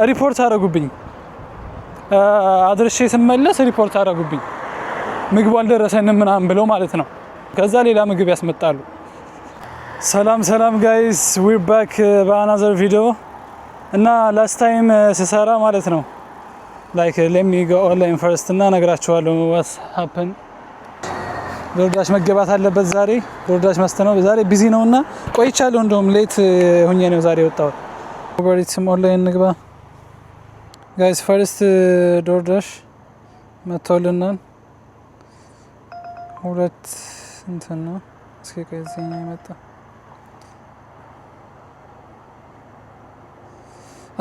ሪፖርት አደረጉብኝ። አድርሼ ስመለስ ሪፖርት አደረጉብኝ። ምግቡ አልደረሰንም ምናምን ብለው ማለት ነው። ከዛ ሌላ ምግብ ያስመጣሉ። ሰላም ጋይስ ዊ ባክ በአናዘር ቪዲዮ እና ላስት ታይም ስሰራ ማለት ነው ላይክ let me go online first እና ነግራችኋለሁ what's happen። ዶርዳሽ መገባት አለበት ዛሬ። ዶርዳሽ መስተነው ዛሬ ቢዚ ነውና ቆይቻለሁ። እንደውም ሌት ሆኜ ነው ዛሬ ወጣው። ኦቨርኢት ኦንላይን ንግባ ጋይስ። ፈርስት ዶርዳሽ መጥቶልናል። ሁለት እንትን ነው እስኪ ከዚህ ነው የመጣ።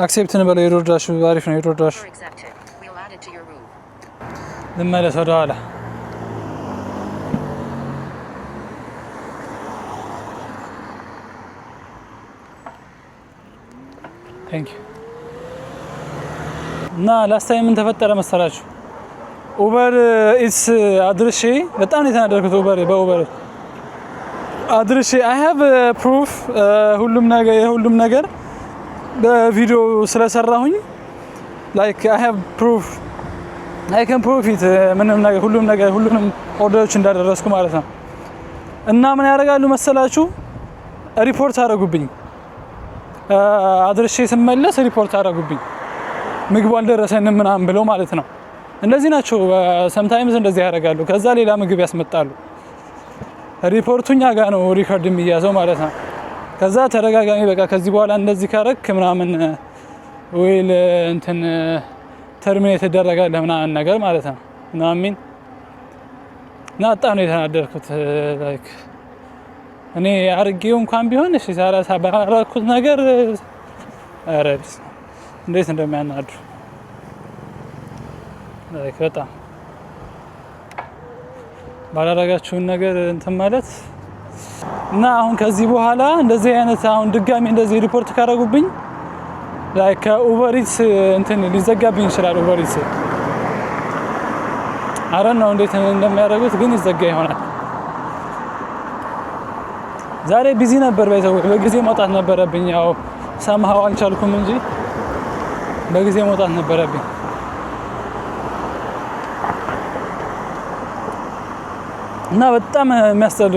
አክሴፕት እንበለው። የዶርዳሹ አሪፍ ነው። የዶርዳሹ ልመለስ ወደ ኋላ። ቴንክ ዩ። እና ላስት ታይም ምን ተፈጠረ መሰላችሁ? ኡበር ኢትስ አድርሼ በጣም ነው የተናደድኩት። በኡበር አድርሼ I have proof ሁሉም ነገር በቪዲዮ ስለሰራሁኝ like I have proof I can prove it ሁሉንም ኦርደሮች እንዳደረስኩ ማለት ነው። እና ምን ያደርጋሉ መሰላችሁ? ሪፖርት አደረጉብኝ። አድርሼ ስመለስ ሪፖርት አደረጉብኝ። ምግቡ አልደረሰንም ምናምን ብለው ማለት ነው። እንደዚህ ናቸው። sometimes እንደዚህ ያደርጋሉ። ከዛ ሌላ ምግብ ያስመጣሉ። ሪፖርቱኛ ጋር ነው ሪከርድ የሚያዘው ማለት ነው። ከዛ ተረጋጋሚ በቃ ከዚህ በኋላ እንደዚህ ካረክ ምናምን ወይል እንትን ተርሚኔት ይደረጋል ምናምን ነገር ማለት ነው። ምናምን እና በጣም ነው የተናደድኩት። ላይክ እኔ አርጌው እንኳን ቢሆን እሺ ሳራሳ ባራኩት ነገር አረብስ እንዴት እንደሚያናዱ ላይክ በጣም ባላረጋችሁን ነገር እንትን ማለት እና አሁን ከዚህ በኋላ እንደዚህ አይነት አሁን ድጋሚ እንደዚህ ሪፖርት ካረጉብኝ ላይክ ኡበሪስ እንትን ሊዘጋብኝ ይችላል። ኡበሪስ አረን ነው እንዴት እንደሚያደርጉት ግን ይዘጋ ይሆናል። ዛሬ ቢዚ ነበር። በጊዜ መውጣት ነበረብኝ። ያው ሰምሃው አልቻልኩም እንጂ በጊዜ መውጣት ነበረብኝ። እና በጣም የሚያስጠሉ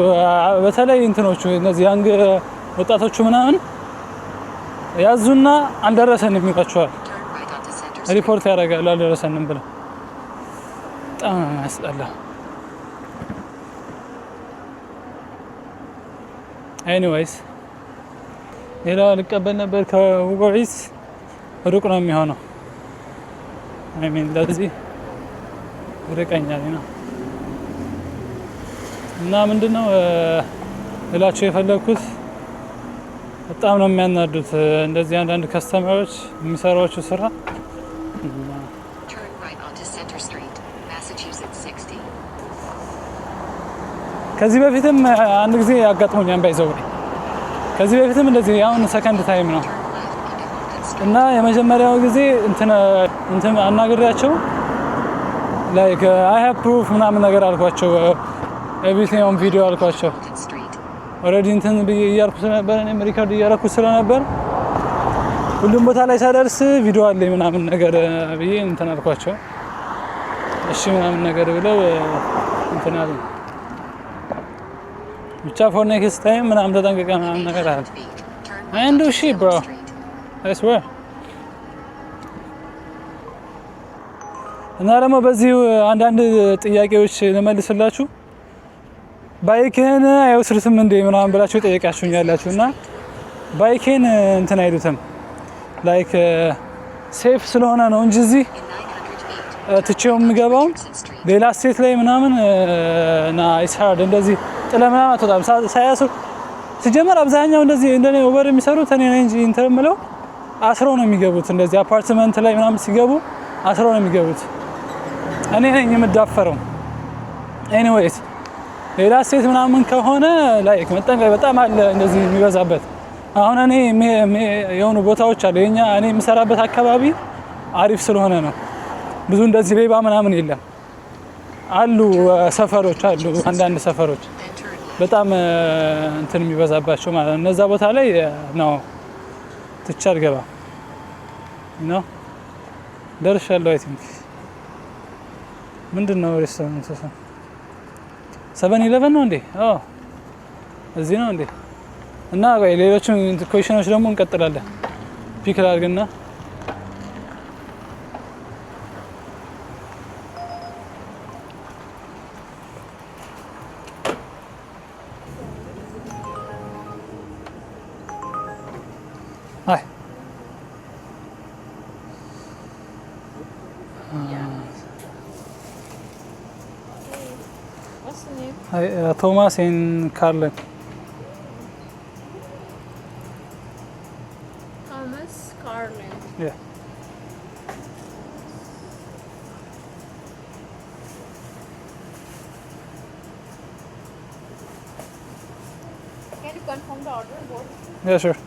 በተለይ እንትኖቹ እነዚህ ያንግ ወጣቶቹ ምናምን ያዙና አልደረሰንም ይሏቸዋል። ሪፖርት ያደርጋሉ አልደረሰንም ብለው። በጣም የሚያስጠላ። ኤኒዌይስ ሌላ ልቀበል ነበር ከኡበር ኢትስ ሩቅ ነው የሚሆነው። አይ ሚን ለዚህ ርቀኛል ነው። እና ምንድነው እላችሁ የፈለኩት በጣም ነው የሚያናዱት እንደዚህ አንዳንድ ከስተመሮች የሚሰራቸው ስራ። ከዚህ በፊትም አንድ ጊዜ አጋጥሞኛል ባይዘው። ከዚህ በፊትም እንደዚህ አሁን ሰከንድ ታይም ነው። እና የመጀመሪያው ጊዜ እንትን አናግሬያቸው ላይክ I have proof ምናምን ነገር አልኳቸው። ኤቭሪቲንግ ኦን ቪዲዮ አልኳቸው። ኦልሬዲ እንትን እያልኩ ስለነበር እኔም ሪከርድ እያደረኩ ስለነበር ሁሉም ቦታ ላይ ሳደርስ ቪዲዮ አለኝ ምናምን ነገር ብዬ እንትን አልኳቸው። እሺ ምናምን ነገር ብለው እንትን አሉ። ብቻ for next time ምናምን ተጠንቀቀ ምናምን ነገር አለ። and do shit bro I swear። እና ደግሞ በዚህ አንዳንድ ጥያቄዎች ልመልስላችሁ። ባይኬን አይወስዱትም እንደ ምናምን ብላችሁ ጠይቃችሁኛላችሁ። እና ባይኬን እንትን አይሉትም ላይክ ሴፍ ስለሆነ ነው እንጂ እዚህ ትቼው የምገባው ሌላ ስቴት ላይ ምናምን እና ኢስሃርድ እንደዚህ ጥለ ምናምን አትወጣም ሳያስሩ። ሲጀመር አብዛኛው እንደዚህ እንደኔ ኡበር የሚሰሩት እኔ ነኝ እንጂ እንትን የምለው አስረው ነው የሚገቡት። እንደዚህ አፓርትመንት ላይ ምናምን ሲገቡ አስረው ነው የሚገቡት። እኔ ነኝ የምዳፈረው። ኤኒዌይስ ሌላ ስቴት ምናምን ከሆነ ላይክ መጠንቀቅ በጣም አለ እንደዚህ የሚበዛበት። አሁን እኔ የሆኑ ቦታዎች አሉ የኛ እኔ የምሰራበት አካባቢ አሪፍ ስለሆነ ነው ብዙ እንደዚህ ሌባ ምናምን የለም። አሉ ሰፈሮች አሉ አንዳንድ ሰፈሮች በጣም እንትን የሚበዛባቸው ማለት ነው። እነዛ ቦታ ላይ ነው ትቻል ገባ you know ደርሻለሁ አይ ቲንክ ምንድነው ሬስቶራንት 7-11 ነው እንዴ አዎ እዚህ ነው እንዴ እና ሌሎችን ኩዌሽኖች ደግሞ እንቀጥላለን ፒክ አድርግና Hi. What's the name? Hi, Thomas and Carlin. Thomas Carlin. Yeah. Can you confirm the order? What? Yeah, sure.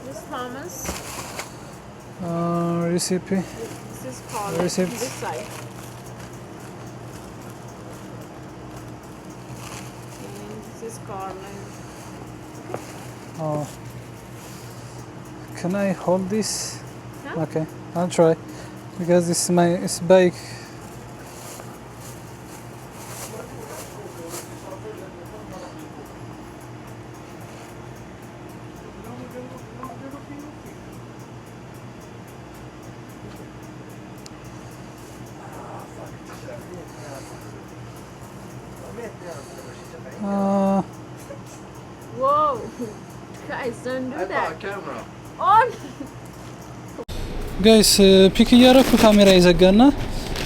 This Thomas. Recipe. This is Carlin. Receipt. This side. And this is Carlin. Oh. Can I hold this? Huh? Okay, I'll try because this is my bike. Whoa! Guys, don't do that. Camera. On! ጋይስ ፒክ እያረኩ ካሜራ ይዘጋና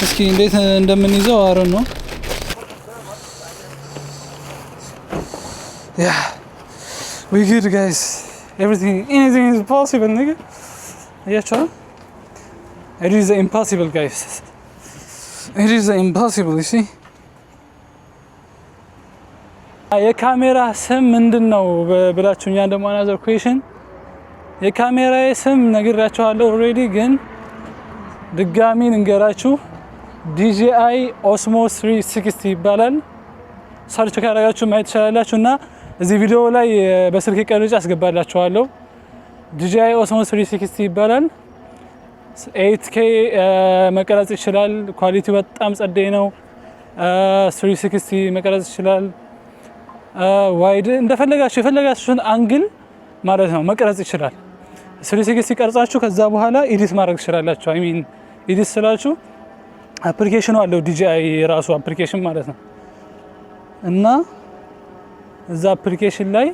እስኪ እንዴት እንደምንይዘው አረን ነው ያ we good guys anything is possible nigga አያችሁ it is impossible guys it is impossible you see የካሜራ ስም ምንድነው ብላችሁኛ ደግሞ another question የካሜራዬ ስም ነግራችኋለሁ ኦሬዲ ግን ድጋሚ እንገራችሁ DJI Osmo 360 ይባላል ሰርች ካደረጋችሁ ማየት ትችላላችሁና እዚህ ቪዲዮ ላይ በስልክ ቀርጬ አስገባላችኋለሁ DJI Osmo 360 ይባላል 8K መቀረጽ ይችላል ኳሊቲው በጣም ጸዴ ነው 360 መቀረጽ ይችላል ዋይድ እንደፈለጋችሁ የፈለጋችሁን አንግል ማለት ነው መቀረጽ ይችላል 360 ቀርጻችሁ ከዛ በኋላ ኤዲት ማድረግ ትችላላችሁ አይ ሚን ኤዲት ስላችሁ አፕሊኬሽኑ አለው DJI የራሱ አፕሊኬሽን ማለት ነው እና እዛ አፕሊኬሽን ላይ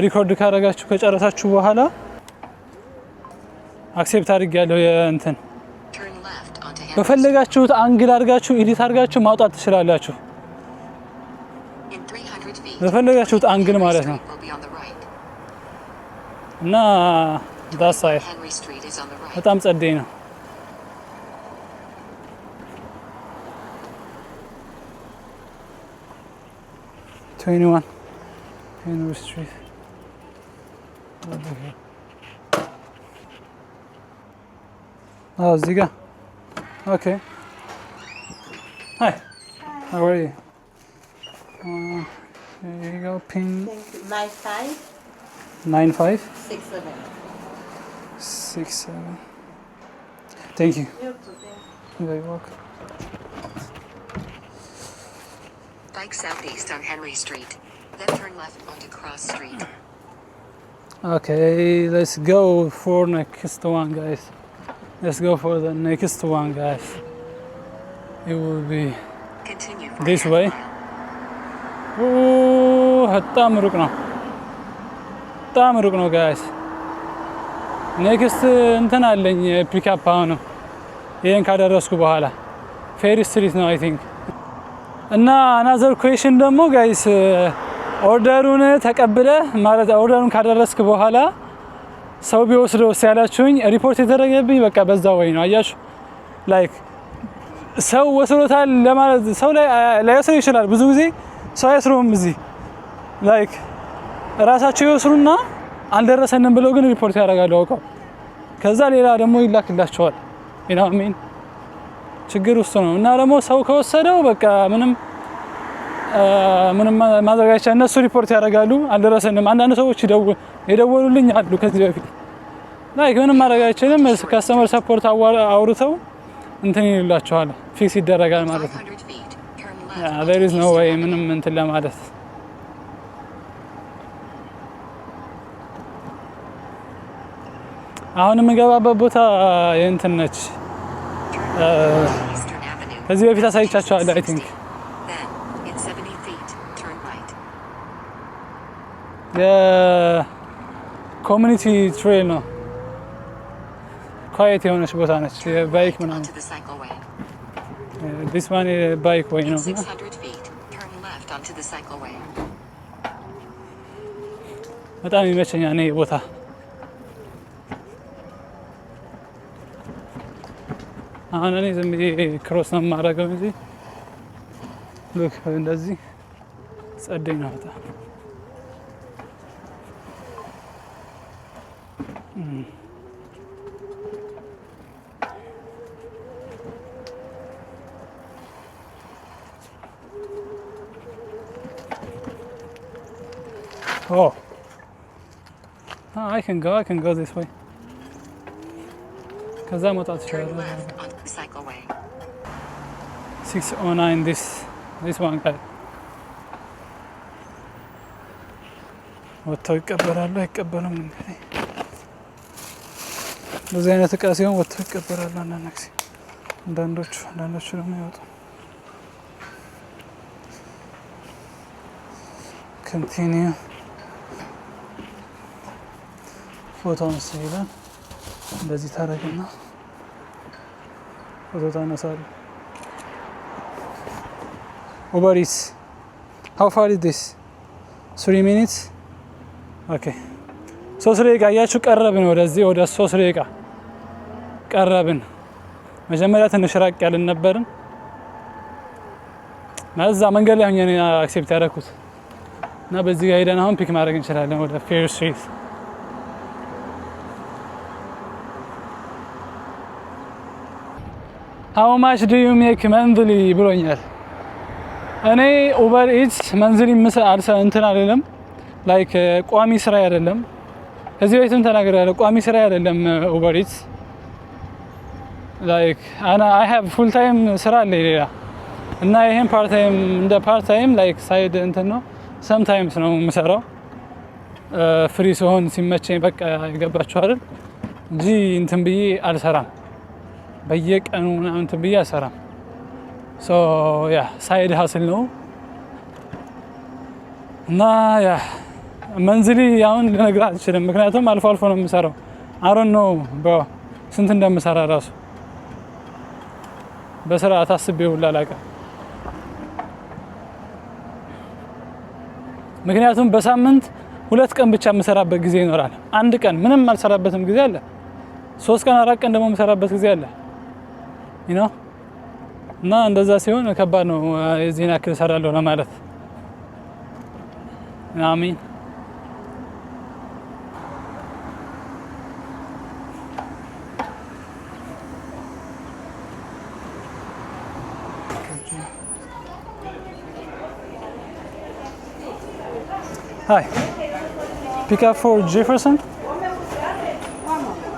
ሪኮርድ ካደረጋችሁ ከጨረሳችሁ በኋላ አክሴፕት አድርጋለሁ የእንትን በፈለጋችሁት አንግል አድርጋችሁ ኤዲት አድርጋችሁ ማውጣት ትችላላችሁ በፈለጋችሁት አንግል ማለት ነው እና ዳሳይ በጣም ጸዴ ነው Henry Street እዚህ ጋር okay hi how are you here you go pin 95 67 thank you you're very welcome Bike southeast on Henry Street, then turn left onto Cross Street. Okay, let's go for next one, guys. Let's go for the next one, guys. It will be Continue for this half way. mile. Oh, በጣም ሩቅ ነው። በጣም ሩቅ ነው, guys. Next እንትን አለኝ ፒክአፕ አሁን ነው። ይሄን ካደረስኩ በኋላ ፌሪ ስትሪት ነው I think. እና another question ደግሞ ጋይስ ኦርደሩን ተቀብለ ማለት ኦርደሩን ካደረስክ በኋላ ሰው ቢወስደው ያላችሁኝ ሪፖርት የተደረገብኝ በቃ በዛ ወይ ነው አያችሁ ላይክ ሰው ወስዶታል ለማለት ሰው ላይ ያስሩ ይችላል ብዙ ጊዜ ሰው ያስሩም እዚህ ላይክ ራሳቸው ይወስሩና አልደረሰንም ብለው ግን ሪፖርት ያደርጋሉ አውቀው ከዛ ሌላ ደግሞ ይላክላቸዋል you know what I mean ችግር ውስጥ ነው እና ደግሞ ሰው ከወሰደው በቃ ምንም ምንም ማድረግ አይቻልም። እነሱ ሪፖርት ያደርጋሉ አልደረሰንም። አንዳንድ ሰዎች የደወሉልኝ አሉ ከዚህ በፊት ላይክ ምንም ማድረግ አይቻልም። ከስተመር ሰፖርት አውርተው እንትን ይላቸዋል ፊክስ ይደረጋል ማለት ነው። there is no way ምንም እንትን ለማለት አሁን የምገባበት ቦታ የእንትን ነች ከዚህ በፊት አሳይቻቸዋለሁ አይ ቲንክ የኮሚኒቲ ትሬል ነው ኳየት የሆነች ቦታ ነች የባይክ ምናምን this one ባይክ ወይ ነው በጣም ይመቸኛል እኔ ቦታ አሁን እኔ ዝም ብዬ ክሮስ ነው የማደርገው እንጂ ሉክ እንደዚህ ጸደኝ ነው በጣም Oh, I can go this way. ከዛ መውጣት ይችላል። 609 this one guy. ወጥተው ይቀበላሉ አይቀበሉም እንግዲህ በዚህ አይነት እቃ ሲሆን ወጥተው ይቀበላሉ አንዳንዶቹ ደግሞ ይወጡ continue ፎቶውን ሲይዛል እንደዚህ ታረግና ፎቶ ታነሳለህ። Uber Eats. How far is this? 3 minutes? Okay. 3 ደቂቃ ያያችሁ ቀረብን ወደዚህ ወደ 3 ደቂቃ ቀረብን። መጀመሪያ ትንሽ ራቅ ያልን ነበርን። ማዛ መንገድ ላይ ሆኜ አክሴፕት ያደረኩት እና በዚህ ጋር ሄደን አሁን ፒክ ማድረግ እንችላለን ወደ ፌር ስትሪት። How much do you make monthly ብሎኛል። እኔ ኡበር ኢትስ መንዝሊ እንትን አይደለም ላይክ ቋሚ ስራ አይደለም። ከዚህ በፊትም ተናግሬያለሁ። ቋሚ ስራ አይደለም ኡበር ኢትስ ላይክ I have full time ስራ አለ ሌላ እና ይሄን ፓርት ታይም እንደ ፓርት ታይም ላይክ ሳይድ እንትን ነው። sometimes ነው የምሰራው ፍሪ ሲሆን ሲመቸኝ በቃ ይገባችሁ አይደል እንጂ እንትን ብዬ አልሰራም። በየቀኑ ምናምን እንትን ብዬ አልሰራም። ሶ ያ ሳይድ ሀስል ነው እና ያ መንዝሊ አሁን ልነግርህ አልችልም፣ ምክንያቱም አልፎ አልፎ ነው የምሰራው። አሮን ነው ስንት እንደምሰራ ራሱ በስርዓት አስቤው ሁላ አላውቅም። ምክንያቱም በሳምንት 2 ቀን ብቻ የምሰራበት ጊዜ ይኖራል። አንድ ቀን ምንም አልሰራበትም ጊዜ አለ። 3 ቀን 4 ቀን ደግሞ የምሰራበት ጊዜ አለ እና እንደዛ ሲሆን ከባድ ነው የዚህን ያክል እሰራለሁ ለማለት አሚን። Hi. Pick up for Jefferson?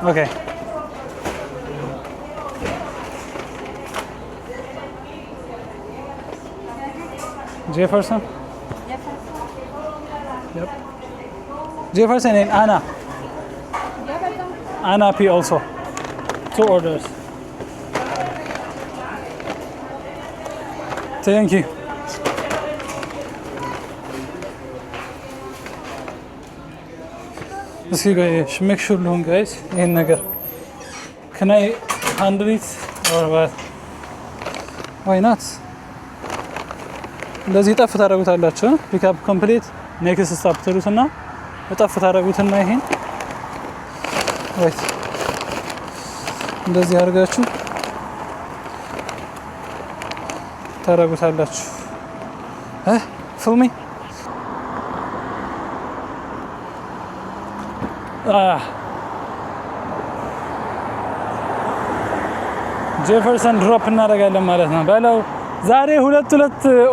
Okay. Jefferson? Yep. Jefferson and Anna. Anna P also. 2 orders. Thank you. እስኪ make sure long guys ይሄን ነገር can I handle it or what? Why not? እንደዚህ ጠፍ ታደርጉታላችሁ። ፒክ አፕ ኮምፕሊት ኔክስት ስታፕ ትሉትና ጠፍ ታደርጉትና ይሄን እንደዚህ አድርጋችሁ ታደርጉታላችሁ። ፊልሚ ጄፈርሰን ድሮፕ እናደርጋለን ማለት ነው። በለው ዛሬ ሁለት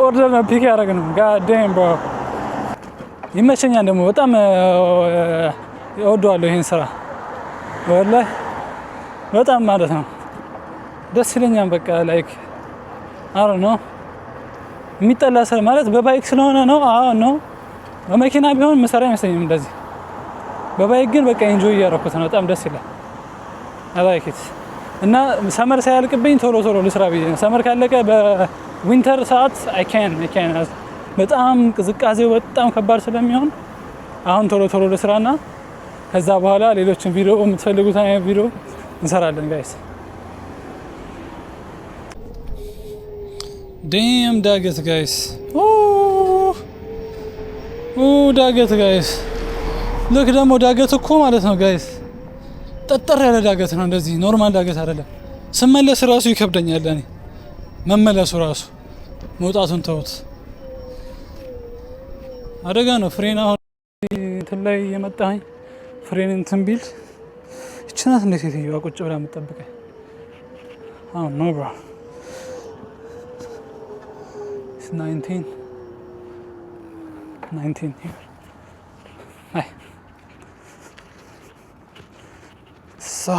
ኦርደር ነው ፒክ ያደረግነው። ጋድ ዴም ብሮ ይመቸኛል ደግሞ በጣም እወደዋለሁ ይሄን ስራ ወላሂ በጣም ማለት ነው ደስ ይለኛል። በቃ ላይክ አረ ነው የሚጠላ ስራ ማለት በባይክ ስለሆነ ነው። አዎ ነው በመኪና ቢሆን መሰራ አይመስለኝም እንደዚህ። በባይክ ግን በቃ ኢንጆይ እያደረኩት ነው። በጣም ደስ ይላል። አላይክት እና ሰመር ሳያልቅብኝ ቶሎ ልስራ ብዬ ነው። ሰመር ካለቀ በዊንተር ሰዓት አይ ካን በጣም ቅዝቃዜው በጣም ከባድ ስለሚሆን አሁን ቶሎ ልስራና ከዛ በኋላ ሌሎችን ቪዲዮ የምትፈልጉት አይነት ቪዲዮ እንሰራለን ጋይስ። ዴም ዳገት ጋይስ ዳገት ጋይስ ልክ ደግሞ ዳገት እኮ ማለት ነው ጋይስ ጠጠር ያለ ዳገት ነው። እንደዚህ ኖርማል ዳገት አይደለም። ስመለስ ራሱ ይከብደኛል እኔ መመለሱ ራሱ መውጣቱን ተውት። አደጋ ነው። ፍሬን አሁን እንትን ላይ የመጣኝ ፍሬን እንትን ቢል ይችናት እንዴት ሴትዮዋ ቁጭ ብላ የምትጠብቀኝ አሁን ነው ብራ 19 here. Hi. So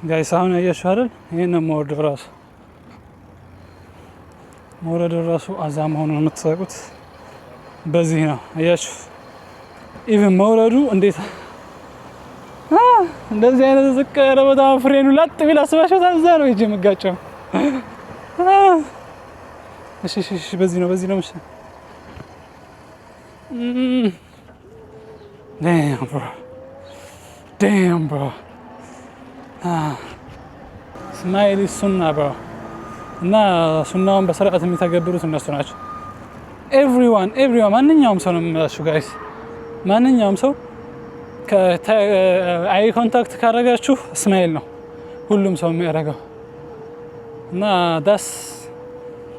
ጋይስ አሁን ያያችሁ አይደል? ይሄን ነው የምወርደው ራሱ መውረዱ ራሱ አዛ መሆኑን የምትሳቁት በዚህ ነው። አያችሁ ኢቭን መውረዱ እንዴት እንደዚህ አይነት ዝቅ ያለ በጣም ፍሬኑ ላጥ ቢል አስባችሁታል? እዛ ነው እጄ የምጋጨው። እሺ በዚህ ነው damn bro ስማይል ሱና bro እና ሱናውን በስርዓት የሚተገብሩት እነሱ ናቸው። ኤቭሪዋን ማንኛውም ሰው ነው የምላችሁ ጋይስ። ማንኛውም ሰው ከአይ ኮንታክት ካደረጋችሁ ስማይል ነው ሁሉም ሰው የሚያደርገው እና ዳስ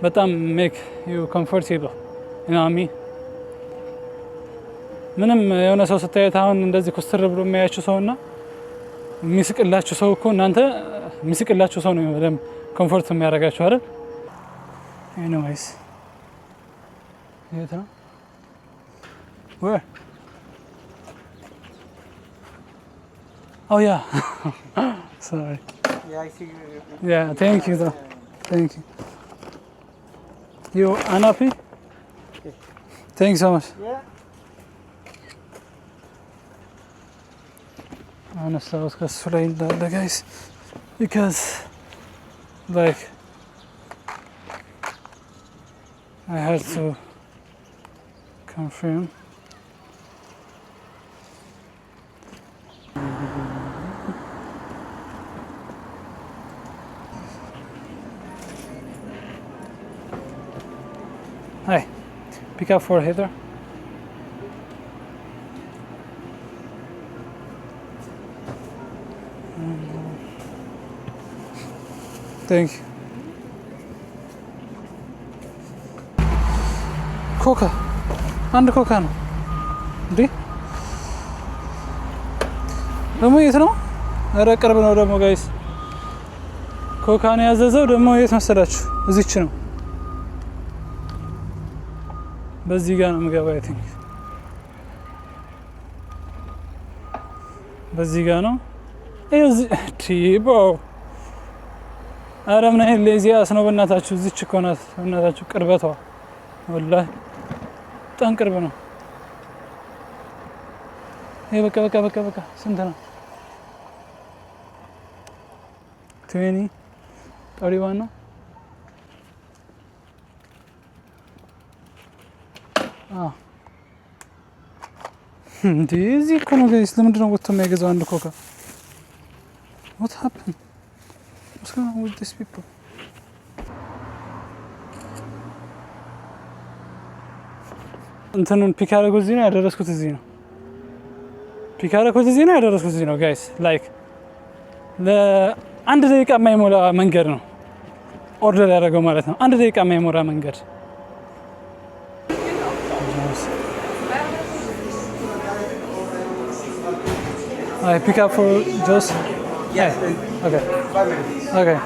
በጣም ሜክ ዩ ኮምፎርታብል እናሚ ምንም የሆነ ሰው ስታዩት አሁን እንደዚህ ኩስትር ብሎ የሚያያችሁ ሰውና የሚስቅላችሁ ሰው እኮ እናንተ የሚስቅላችሁ ሰው ነው በደምብ ኮምፎርት የሚያደርጋችሁ አይደል? ኤኒዌይስ የት ነው where oh yeah sorry Yeah, I see you. yeah thank you though thank you unhappy Okay. thanks so much Yeah. honestly I was going to slay the guys because like I had to confirm hi pick up for Heather thank you ኮካ አንድ ኮካ ነው እንዴ ደግሞ የት ነው? ኧረ ቅርብ ነው ደግሞ ጋይስ ኮካ ነው ያዘዘው ደግሞ የት መሰላችሁ? እዚች ነው በዚህ ጋር ነው የምገባው አይ ቲንክ በዚህ ጋር ነው እዚህ ቲቦ ኧረ ምን አይነት ሌዚያስ ነው በእናታችሁ እዚች እኮ ናት በእናታችሁ ቅርበቷ ወላሂ በጣም ቅርብ ነው ይሄ በቃ ስንት ነው 20 31 ነው እንዴ እዚህ እኮ ነው ጋይስ ለምንድን ነው ወጥቶ የሚያገዛው አንድ ኮካ what happened what's going on with these people እንትኑን ፒክ ያደረኩት እዚህ ነው ያደረስኩት እዚህ ነው ፒክ ያደረኩት እዚህ ነው ያደረስኩት እዚህ ነው ጋይስ ላይክ ለአንድ ደቂቃ የማይሞላ መንገድ ነው ኦርደር ያደረገው ማለት ነው አንድ ደቂቃ የማይሞላ መንገድ I pick up for Joss. Yes. Okay. 5 minutes. Okay.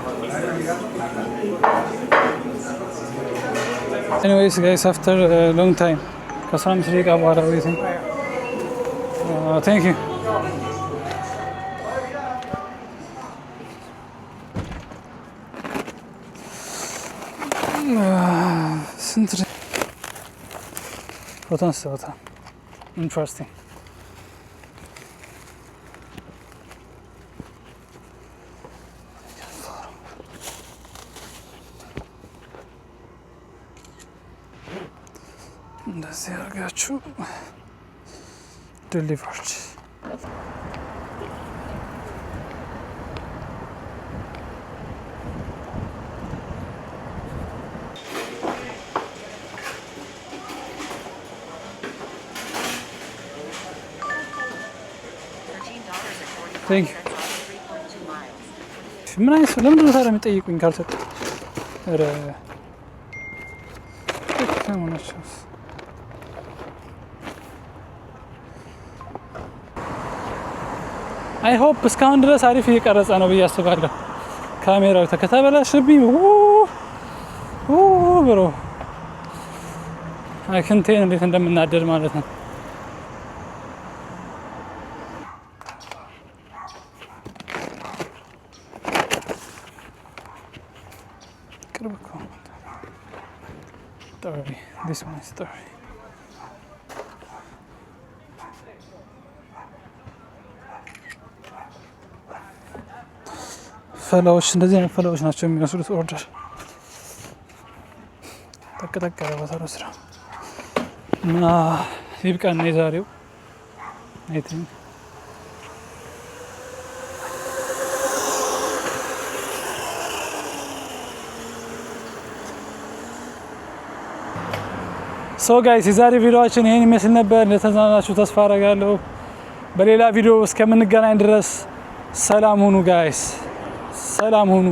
Anyways, guys, after a long time, ከ15 ደቂቃ በኋላ waiting. Thank you. ስንት ፎቶ አንስተውታል። ኢንትረስቲንግ እንደዚህ አድርጋችሁ ዴሊቨርድ Thank you. 3.2 miles. ምን አይነት ሰው ለምንድን ነው ታዲያ የሚጠይቁኝ ካልሰጠ? ኧረ ከመሆናቸውስ አይ ሆፕ እስካሁን ድረስ አሪፍ እየቀረጸ ነው ብዬ አስባለሁ። ካሜራው ከተበላሸብኝ ብሮ አክንቴን እንዴት እንደምናደድ ማለት ነው። ቅርብ እኮ 30. This one is 30. ፈላዎች እንደዚህ አይነት ፈላዎች ናቸው የሚመስሉት። ኦርደር ጠቅጠቅ ያለ ቦታ ነው ስራ እና ይብቃና የዛሬው አይ ቲንክ ሶ ጋይስ የዛሬ ቪዲዮአችን ይሄን ይመስል ነበር። እንደተዝናናችሁ ተስፋ አደርጋለሁ። በሌላ ቪዲዮ እስከምንገናኝ ድረስ ሰላም ሁኑ ጋይስ፣ ሰላም ሁኑ።